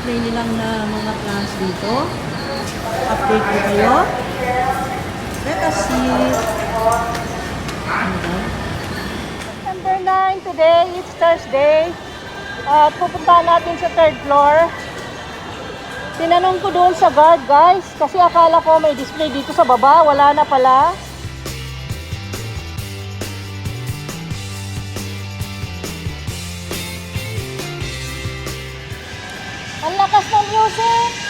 display nilang na mga plants dito. Update ko kayo. Let us see. September 9, today, it's Thursday. At pupunta natin sa third floor. Tinanong ko doon sa guard, guys, kasi akala ko may display dito sa baba. Wala na pala. Ang lakas ng music!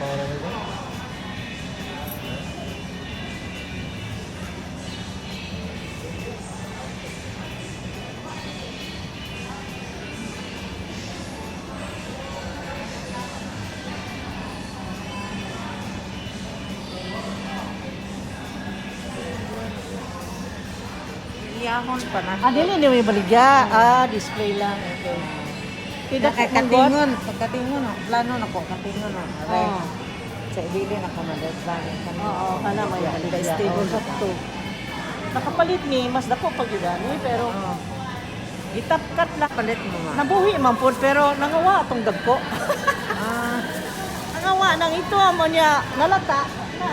pangalan nito? Iyahon pa na. Dili ni may baligya. Display lang. Okay. Tidak ko Katingon, pagkatingon, plano na ko, katingon na. Aray, Oh. sa ibilin ako madadbanin kami. Oo, kana may baligya. Stable Oo, sakto. Nakapalit ni mas dako pag ni pero Oo. itapkat lang. Palit mo nga. Nabuhi man pod pero nangawa atong dagko. Ah, Nangawa nang ito amo niya nalata na.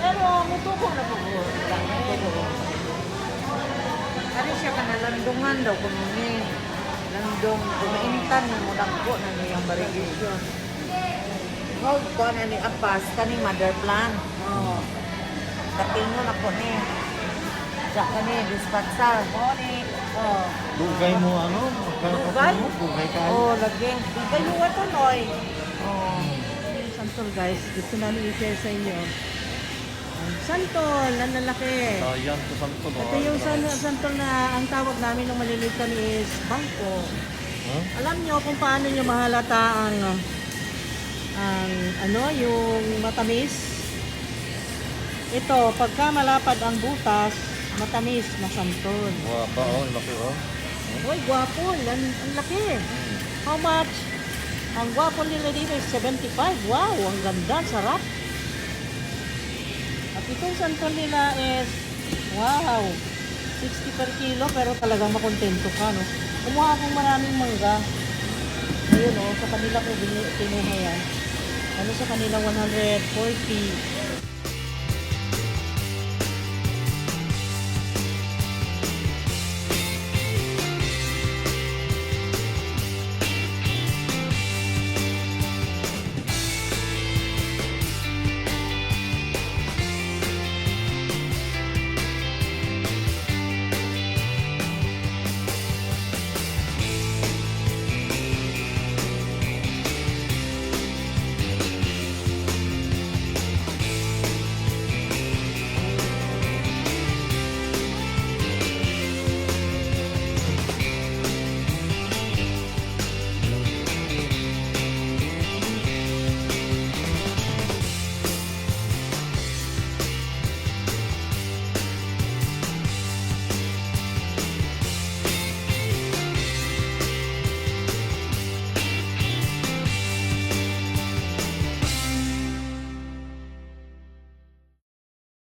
Pero mutuko na po. Ari siya ka nalandungan daw kung ni. Landong, kumainitan mo dagko na niyang barigation. Hold ko na ni Apas, kani mother plan. Oo. Katingon ako ni. Siya kani, dispatcher. Oh. Dugay mo ano? Dugay? Dugay ka. Oh, lagi. Kayo to noy. Oh. Santol guys, gusto namin i-share sa inyo. Ang santol, ang lalaki. Sayang to santo. Ito yung santol na ang tawag namin nung maliliit kami is bangko. Huh? Alam nyo kung paano nyo mahalata ang ano, yung matamis. Ito, pagka malapad ang butas, matamis na santol. Wapa oh, laki oh. Uy, gwapo, ang laki. How much? Ang gwapo nila dito is 75. Wow, ang ganda, ang sarap. At itong santol nila is, wow, 60 per kilo, pero talagang makontento ka, no? Kumuha akong maraming mangga. Ayun, oh, sa kanila ko kinuha yan. Ano sa kanila, 140.